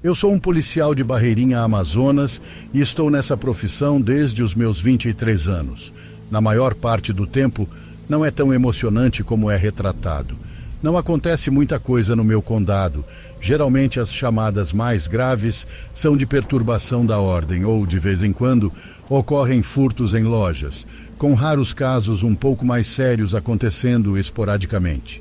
Eu sou um policial de Barreirinha, Amazonas, e estou nessa profissão desde os meus 23 anos. Na maior parte do tempo, não é tão emocionante como é retratado. Não acontece muita coisa no meu condado. Geralmente as chamadas mais graves são de perturbação da ordem ou, de vez em quando, ocorrem furtos em lojas, com raros casos um pouco mais sérios acontecendo esporadicamente.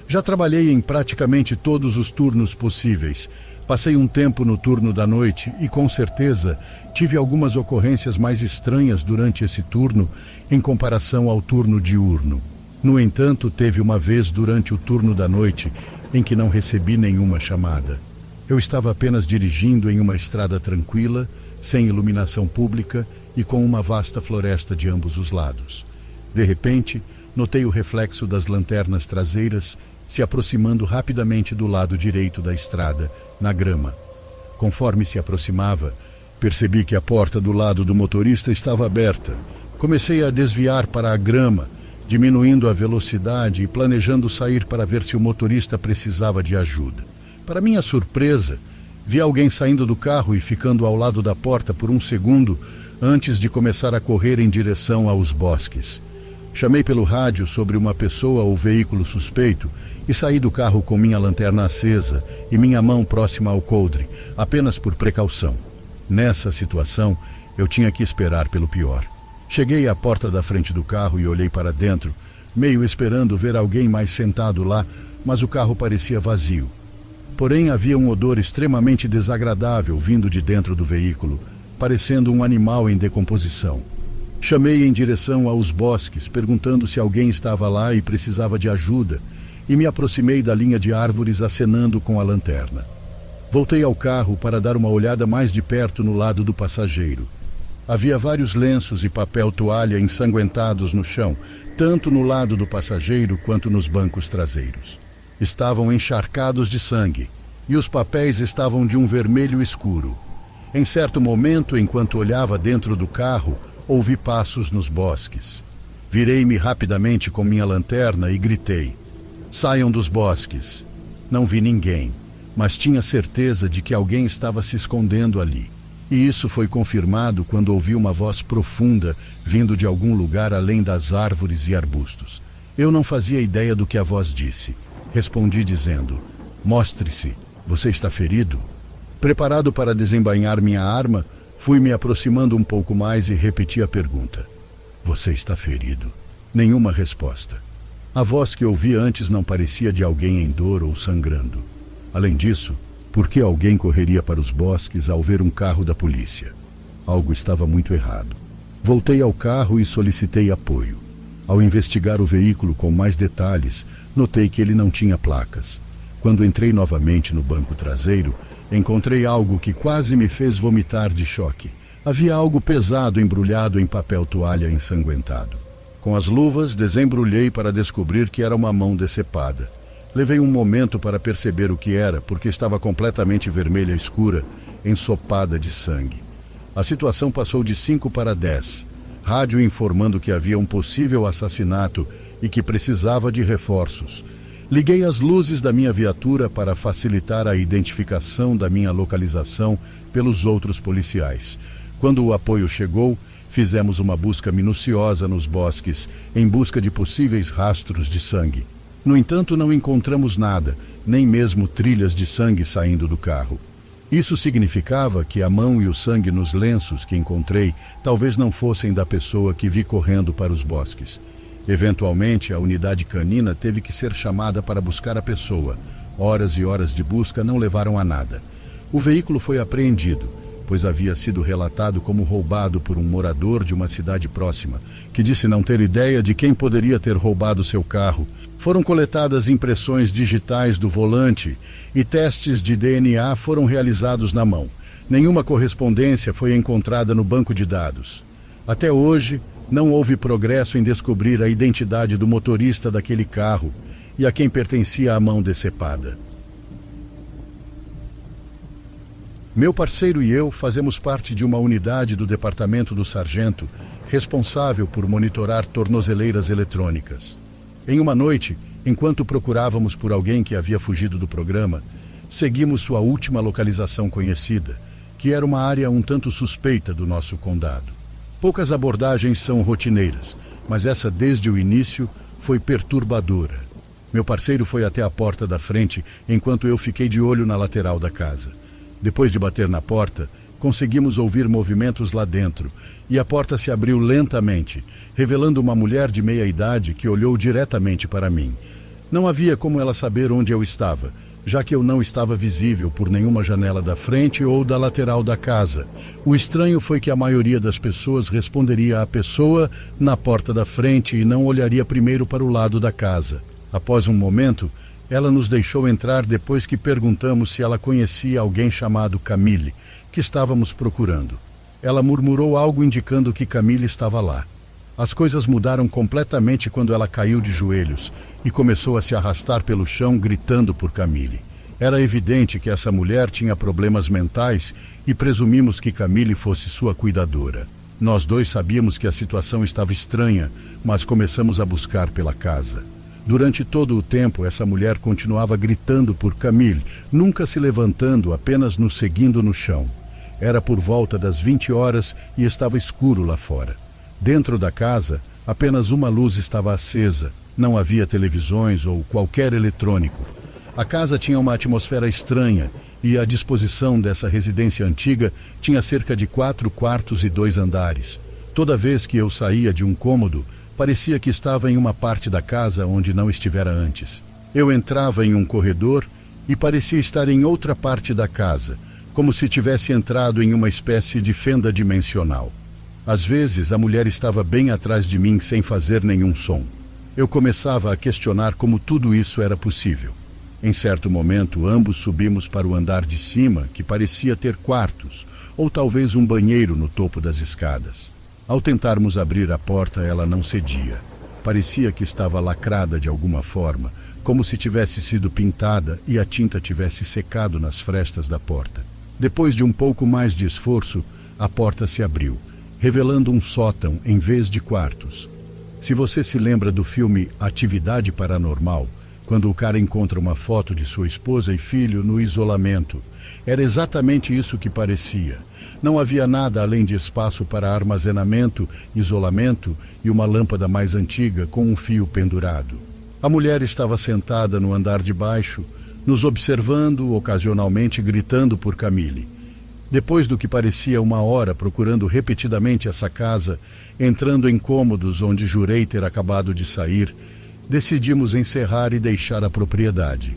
Já trabalhei em praticamente todos os turnos possíveis. Passei um tempo no turno da noite e, com certeza, tive algumas ocorrências mais estranhas durante esse turno em comparação ao turno diurno. No entanto, teve uma vez durante o turno da noite em que não recebi nenhuma chamada. Eu estava apenas dirigindo em uma estrada tranquila, sem iluminação pública e com uma vasta floresta de ambos os lados. De repente, notei o reflexo das lanternas traseiras se aproximando rapidamente do lado direito da estrada, na grama. Conforme se aproximava, percebi que a porta do lado do motorista estava aberta. Comecei a desviar para a grama, diminuindo a velocidade e planejando sair para ver se o motorista precisava de ajuda. Para minha surpresa, vi alguém saindo do carro e ficando ao lado da porta por um segundo antes de começar a correr em direção aos bosques. Chamei pelo rádio sobre uma pessoa ou veículo suspeito e saí do carro com minha lanterna acesa e minha mão próxima ao coldre, apenas por precaução. Nessa situação, eu tinha que esperar pelo pior. Cheguei à porta da frente do carro e olhei para dentro, meio esperando ver alguém mais sentado lá, mas o carro parecia vazio. Porém, havia um odor extremamente desagradável vindo de dentro do veículo, parecendo um animal em decomposição. Chamei em direção aos bosques, perguntando se alguém estava lá e precisava de ajuda, e me aproximei da linha de árvores acenando com a lanterna. Voltei ao carro para dar uma olhada mais de perto no lado do passageiro. Havia vários lenços e papel toalha ensanguentados no chão, tanto no lado do passageiro quanto nos bancos traseiros. Estavam encharcados de sangue, e os papéis estavam de um vermelho escuro. Em certo momento, enquanto olhava dentro do carro, ouvi passos nos bosques. Virei-me rapidamente com minha lanterna e gritei: "Saiam dos bosques!" Não vi ninguém, mas tinha certeza de que alguém estava se escondendo ali. E isso foi confirmado quando ouvi uma voz profunda vindo de algum lugar além das árvores e arbustos. Eu não fazia ideia do que a voz disse. Respondi dizendo: "Mostre-se, você está ferido?" Preparado para desembainhar minha arma, fui me aproximando um pouco mais e repeti a pergunta: "Você está ferido?" Nenhuma resposta. A voz que ouvi antes não parecia de alguém em dor ou sangrando. Além disso, por que alguém correria para os bosques ao ver um carro da polícia? Algo estava muito errado. Voltei ao carro e solicitei apoio. Ao investigar o veículo com mais detalhes, notei que ele não tinha placas. Quando entrei novamente no banco traseiro, encontrei algo que quase me fez vomitar de choque. Havia algo pesado embrulhado em papel toalha ensanguentado. Com as luvas, desembrulhei para descobrir que era uma mão decepada. Levei um momento para perceber o que era, porque estava completamente vermelha escura, ensopada de sangue. A situação passou de 5 para 10. Rádio informando que havia um possível assassinato e que precisava de reforços. Liguei as luzes da minha viatura para facilitar a identificação da minha localização pelos outros policiais. Quando o apoio chegou, fizemos uma busca minuciosa nos bosques em busca de possíveis rastros de sangue. No entanto, não encontramos nada, nem mesmo trilhas de sangue saindo do carro. Isso significava que a mão e o sangue nos lenços que encontrei talvez não fossem da pessoa que vi correndo para os bosques. Eventualmente, a unidade canina teve que ser chamada para buscar a pessoa. Horas e horas de busca não levaram a nada. O veículo foi apreendido, pois havia sido relatado como roubado por um morador de uma cidade próxima, que disse não ter ideia de quem poderia ter roubado seu carro. Foram coletadas impressões digitais do volante e testes de DNA foram realizados na mão. Nenhuma correspondência foi encontrada no banco de dados. Até hoje, não houve progresso em descobrir a identidade do motorista daquele carro e a quem pertencia a mão decepada. Meu parceiro e eu fazemos parte de uma unidade do departamento do sargento responsável por monitorar tornozeleiras eletrônicas. Em uma noite, enquanto procurávamos por alguém que havia fugido do programa, Seguimos sua última localização conhecida, que era uma área um tanto suspeita do nosso condado. Poucas abordagens são rotineiras, mas essa desde o início foi perturbadora. Meu parceiro foi até a porta da frente, enquanto eu fiquei de olho na lateral da casa. Depois de bater na porta, conseguimos ouvir movimentos lá dentro, e a porta se abriu lentamente, revelando uma mulher de meia-idade que olhou diretamente para mim. Não havia como ela saber onde eu estava, já que eu não estava visível por nenhuma janela da frente ou da lateral da casa. O estranho foi que a maioria das pessoas responderia à pessoa na porta da frente e não olharia primeiro para o lado da casa. Após um momento, ela nos deixou entrar depois que perguntamos se ela conhecia alguém chamado Camille, que estávamos procurando. Ela murmurou algo indicando que Camille estava lá. As coisas mudaram completamente quando ela caiu de joelhos e começou a se arrastar pelo chão gritando por Camille. Era evidente que essa mulher tinha problemas mentais e presumimos que Camille fosse sua cuidadora. Nós dois sabíamos que a situação estava estranha, mas começamos a buscar pela casa. Durante todo o tempo, essa mulher continuava gritando por Camille, nunca se levantando, apenas nos seguindo no chão. Era por volta das 20 horas e estava escuro lá fora. Dentro da casa, apenas uma luz estava acesa. Não havia televisões ou qualquer eletrônico. A casa tinha uma atmosfera estranha e a disposição dessa residência antiga tinha cerca de 4 quartos e 2 andares. Toda vez que eu saía de um cômodo, parecia que estava em uma parte da casa onde não estivera antes. Eu entrava em um corredor e parecia estar em outra parte da casa, como se tivesse entrado em uma espécie de fenda dimensional. Às vezes, a mulher estava bem atrás de mim sem fazer nenhum som. Eu começava a questionar como tudo isso era possível. Em certo momento, ambos subimos para o andar de cima, que parecia ter quartos, ou talvez um banheiro no topo das escadas. Ao tentarmos abrir a porta, ela não cedia. Parecia que estava lacrada de alguma forma, como se tivesse sido pintada e a tinta tivesse secado nas frestas da porta. Depois de um pouco mais de esforço, a porta se abriu, revelando um sótão em vez de quartos. Se você se lembra do filme Atividade Paranormal, quando o cara encontra uma foto de sua esposa e filho no isolamento, era exatamente isso que parecia. Não havia nada além de espaço para armazenamento, isolamento e uma lâmpada mais antiga com um fio pendurado. A mulher estava sentada no andar de baixo, nos observando, ocasionalmente gritando por Camille. Depois do que parecia uma hora procurando repetidamente essa casa, entrando em cômodos onde jurei ter acabado de sair, decidimos encerrar e deixar a propriedade.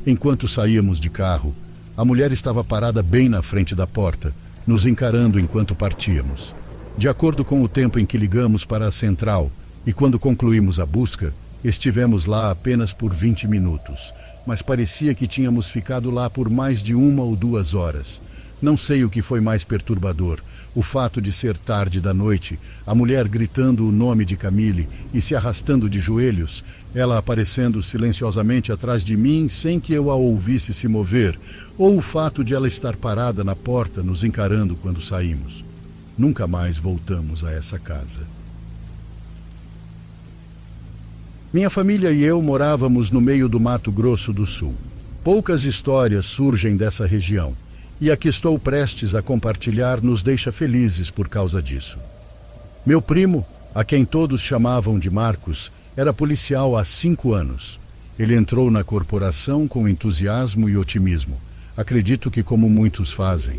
Enquanto saíamos de carro, a mulher estava parada bem na frente da porta, nos encarando enquanto partíamos. De acordo com o tempo em que ligamos para a central e quando concluímos a busca, estivemos lá apenas por 20 minutos, mas parecia que tínhamos ficado lá por mais de 1 ou 2 horas. Não sei o que foi mais perturbador, o fato de ser tarde da noite, a mulher gritando o nome de Camille e se arrastando de joelhos, ela aparecendo silenciosamente atrás de mim sem que eu a ouvisse se mover, ou o fato de ela estar parada na porta nos encarando quando saímos. Nunca mais voltamos a essa casa. Minha família e eu morávamos no meio do Mato Grosso do Sul. Poucas histórias surgem dessa região, e a que estou prestes a compartilhar nos deixa felizes por causa disso. Meu primo, a quem todos chamavam de Marcos, era policial há 5 anos. Ele entrou na corporação com entusiasmo e otimismo. Acredito que como muitos fazem.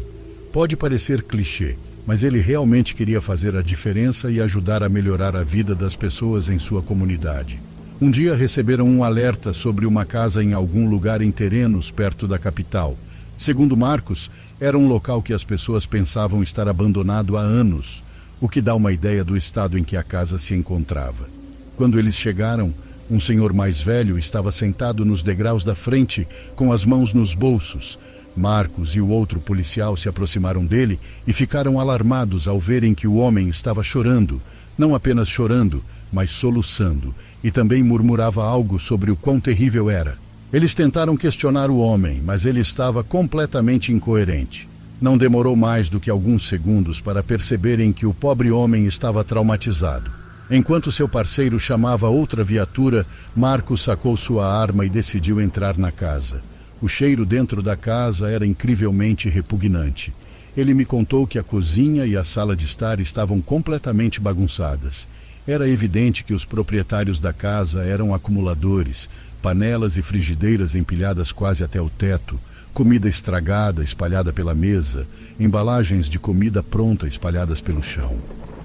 Pode parecer clichê, mas ele realmente queria fazer a diferença e ajudar a melhorar a vida das pessoas em sua comunidade. Um dia receberam um alerta sobre uma casa em algum lugar em terrenos perto da capital. Segundo Marcos, era um local que as pessoas pensavam estar abandonado há anos, o que dá uma ideia do estado em que a casa se encontrava. Quando eles chegaram, um senhor mais velho estava sentado nos degraus da frente, com as mãos nos bolsos. Marcos e o outro policial se aproximaram dele e ficaram alarmados ao verem que o homem estava chorando, não apenas chorando, mas soluçando, e também murmurava algo sobre o quão terrível era. Eles tentaram questionar o homem, mas ele estava completamente incoerente. Não demorou mais do que alguns segundos para perceberem que o pobre homem estava traumatizado. Enquanto seu parceiro chamava outra viatura, Marcos sacou sua arma e decidiu entrar na casa. O cheiro dentro da casa era incrivelmente repugnante. Ele me contou que a cozinha e a sala de estar estavam completamente bagunçadas. Era evidente que os proprietários da casa eram acumuladores, panelas e frigideiras empilhadas quase até o teto, comida estragada espalhada pela mesa, embalagens de comida pronta espalhadas pelo chão.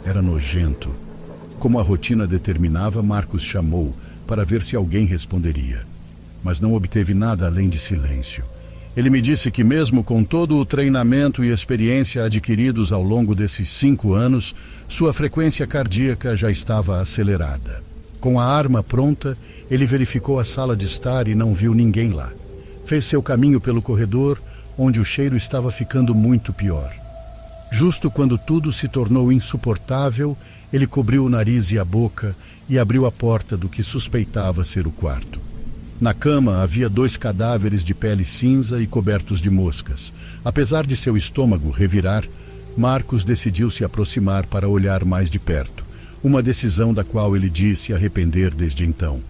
Era nojento. Como a rotina determinava, Marcos chamou para ver se alguém responderia. Mas não obteve nada além de silêncio. Ele me disse que mesmo com todo o treinamento e experiência adquiridos ao longo desses 5 anos, sua frequência cardíaca já estava acelerada. Com a arma pronta, ele verificou a sala de estar e não viu ninguém lá. Fez seu caminho pelo corredor, onde o cheiro estava ficando muito pior. Justo quando tudo se tornou insuportável, ele cobriu o nariz e a boca e abriu a porta do que suspeitava ser o quarto. Na cama havia 2 cadáveres de pele cinza e cobertos de moscas. Apesar de seu estômago revirar, Marcos decidiu se aproximar para olhar mais de perto, uma decisão da qual ele disse arrepender desde então.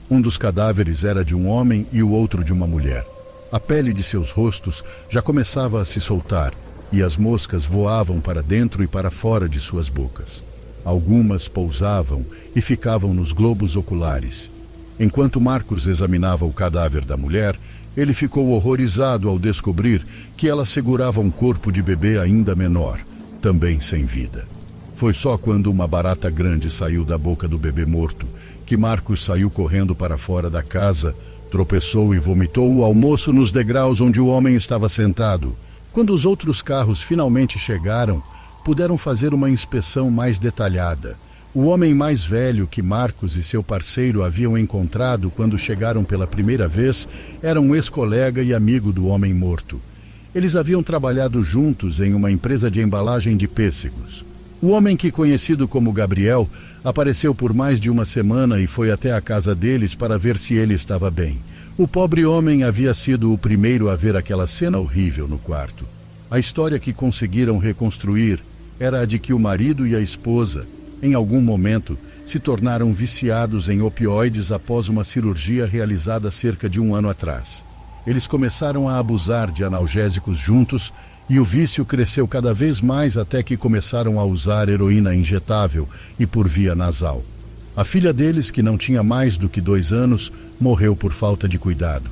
Um dos cadáveres era de um homem e o outro de uma mulher. A pele de seus rostos já começava a se soltar e as moscas voavam para dentro e para fora de suas bocas. Algumas pousavam e ficavam nos globos oculares. Enquanto Marcos examinava o cadáver da mulher, ele ficou horrorizado ao descobrir que ela segurava um corpo de bebê ainda menor, também sem vida. Foi só quando uma barata grande saiu da boca do bebê morto que Marcos saiu correndo para fora da casa, tropeçou e vomitou o almoço nos degraus onde o homem estava sentado. Quando os outros carros finalmente chegaram, puderam fazer uma inspeção mais detalhada. O homem mais velho que Marcos e seu parceiro haviam encontrado quando chegaram pela primeira vez era um ex-colega e amigo do homem morto. Eles haviam trabalhado juntos em uma empresa de embalagem de pêssegos. O homem, que conhecido como Gabriel, apareceu por mais de uma semana e foi até a casa deles para ver se ele estava bem. O pobre homem havia sido o primeiro a ver aquela cena horrível no quarto. A história que conseguiram reconstruir era a de que o marido e a esposa, em algum momento, se tornaram viciados em opioides após uma cirurgia realizada cerca de 1 ano atrás. Eles começaram a abusar de analgésicos juntos e o vício cresceu cada vez mais até que começaram a usar heroína injetável e por via nasal. A filha deles, que não tinha mais do que 2 anos, morreu por falta de cuidado.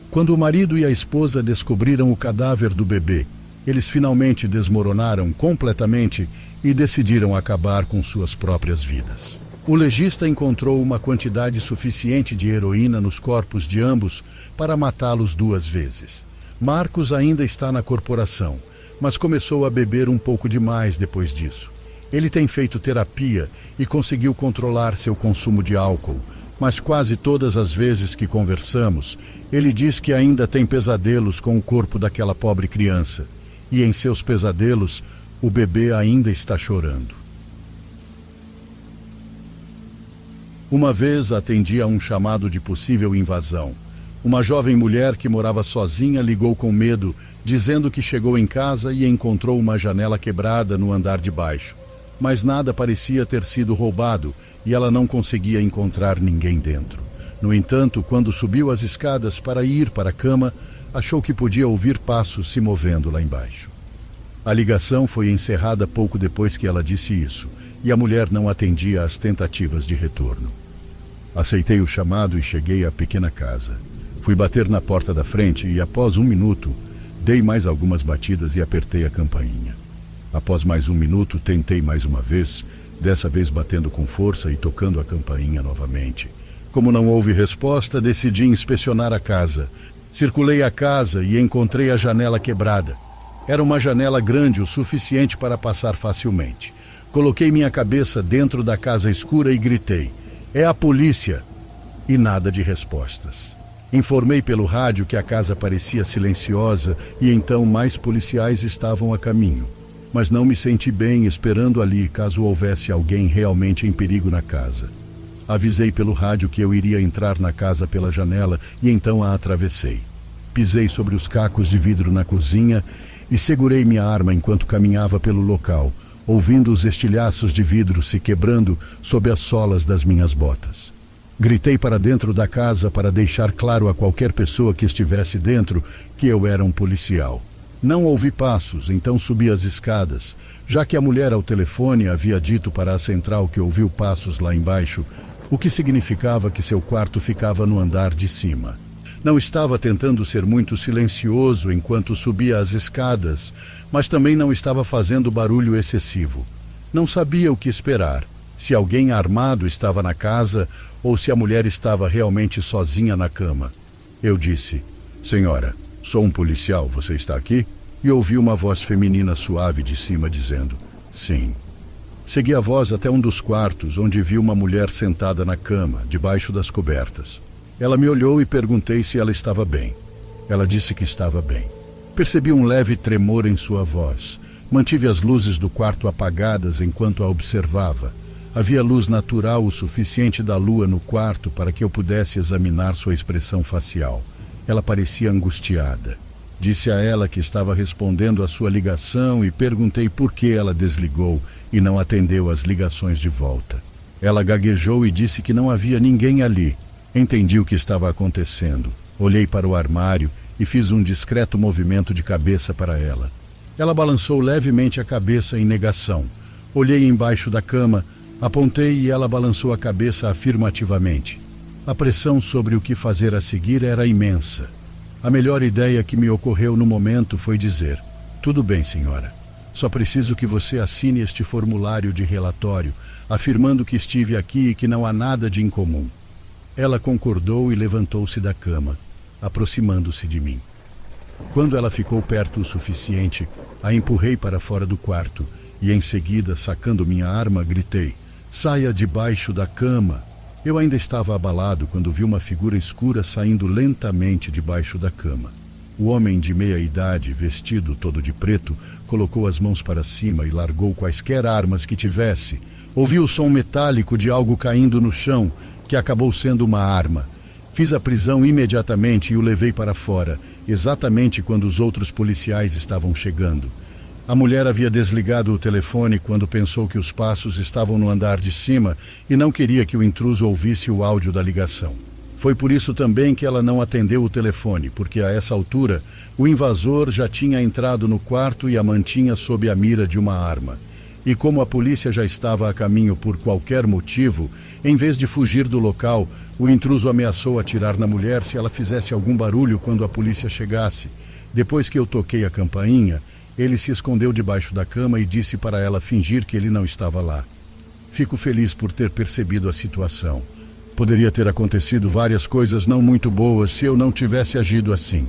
Quando o marido e a esposa descobriram o cadáver do bebê, eles finalmente desmoronaram completamente e decidiram acabar com suas próprias vidas. O legista encontrou uma quantidade suficiente de heroína nos corpos de ambos para matá-los 2 vezes. Marcos ainda está na corporação, mas começou a beber um pouco demais depois disso. Ele tem feito terapia e conseguiu controlar seu consumo de álcool, mas quase todas as vezes que conversamos, ele diz que ainda tem pesadelos com o corpo daquela pobre criança, e em seus pesadelos, o bebê ainda está chorando. Uma vez atendi a um chamado de possível invasão. Uma jovem mulher que morava sozinha ligou com medo, dizendo que chegou em casa e encontrou uma janela quebrada no andar de baixo. Mas nada parecia ter sido roubado e ela não conseguia encontrar ninguém dentro. No entanto, quando subiu as escadas para ir para a cama, achou que podia ouvir passos se movendo lá embaixo. A ligação foi encerrada pouco depois que ela disse isso, e a mulher não atendia às tentativas de retorno. Aceitei o chamado e cheguei à pequena casa. Fui bater na porta da frente e, após 1 minuto, dei mais algumas batidas e apertei a campainha. Após mais 1 minuto, tentei mais uma vez, dessa vez batendo com força e tocando a campainha novamente. Como não houve resposta, decidi inspecionar a casa. Circulei a casa e encontrei a janela quebrada. Era uma janela grande o suficiente para passar facilmente. Coloquei minha cabeça dentro da casa escura e gritei: "É a polícia!" E nada de respostas. Informei pelo rádio que a casa parecia silenciosa e então mais policiais estavam a caminho. Mas não me senti bem esperando ali caso houvesse alguém realmente em perigo na casa. Avisei pelo rádio que eu iria entrar na casa pela janela e então a atravessei. Pisei sobre os cacos de vidro na cozinha e segurei minha arma enquanto caminhava pelo local, ouvindo os estilhaços de vidro se quebrando sob as solas das minhas botas. Gritei para dentro da casa para deixar claro a qualquer pessoa que estivesse dentro que eu era um policial. Não ouvi passos, então subi as escadas, já que a mulher ao telefone havia dito para a central que ouviu passos lá embaixo, o que significava que seu quarto ficava no andar de cima. Não estava tentando ser muito silencioso enquanto subia as escadas, mas também não estava fazendo barulho excessivo. Não sabia o que esperar, se alguém armado estava na casa ou se a mulher estava realmente sozinha na cama. Eu disse: "Senhora, sou um policial, você está aqui?" E ouvi uma voz feminina suave de cima dizendo: "Sim." Segui a voz até um dos quartos, onde vi uma mulher sentada na cama, debaixo das cobertas. Ela me olhou e perguntei se ela estava bem. Ela disse que estava bem. Percebi um leve tremor em sua voz. Mantive as luzes do quarto apagadas enquanto a observava. Havia luz natural o suficiente da lua no quarto para que eu pudesse examinar sua expressão facial. Ela parecia angustiada. Disse a ela que estava respondendo à sua ligação e perguntei por que ela desligou e não atendeu as ligações de volta. Ela gaguejou e disse que não havia ninguém ali. Entendi o que estava acontecendo. Olhei para o armário e fiz um discreto movimento de cabeça para ela. Ela balançou levemente a cabeça em negação. Olhei embaixo da cama, apontei e ela balançou a cabeça afirmativamente. A pressão sobre o que fazer a seguir era imensa. A melhor ideia que me ocorreu no momento foi dizer: "Tudo bem, senhora. Só preciso que você assine este formulário de relatório, afirmando que estive aqui e que não há nada de incomum." Ela concordou e levantou-se da cama, aproximando-se de mim. Quando ela ficou perto o suficiente, a empurrei para fora do quarto e, em seguida, sacando minha arma, gritei: "Saia debaixo da cama!" Eu ainda estava abalado quando vi uma figura escura saindo lentamente debaixo da cama. O homem de meia idade, vestido todo de preto, colocou as mãos para cima e largou quaisquer armas que tivesse. Ouvi o som metálico de algo caindo no chão, que acabou sendo uma arma. Fiz a prisão imediatamente e o levei para fora, exatamente quando os outros policiais estavam chegando. A mulher havia desligado o telefone quando pensou que os passos estavam no andar de cima e não queria que o intruso ouvisse o áudio da ligação. Foi por isso também que ela não atendeu o telefone, porque a essa altura o invasor já tinha entrado no quarto e a mantinha sob a mira de uma arma. E como a polícia já estava a caminho por qualquer motivo, em vez de fugir do local, o intruso ameaçou atirar na mulher se ela fizesse algum barulho quando a polícia chegasse. Depois que eu toquei a campainha, ele se escondeu debaixo da cama e disse para ela fingir que ele não estava lá. Fico feliz por ter percebido a situação. Poderia ter acontecido várias coisas não muito boas se eu não tivesse agido assim.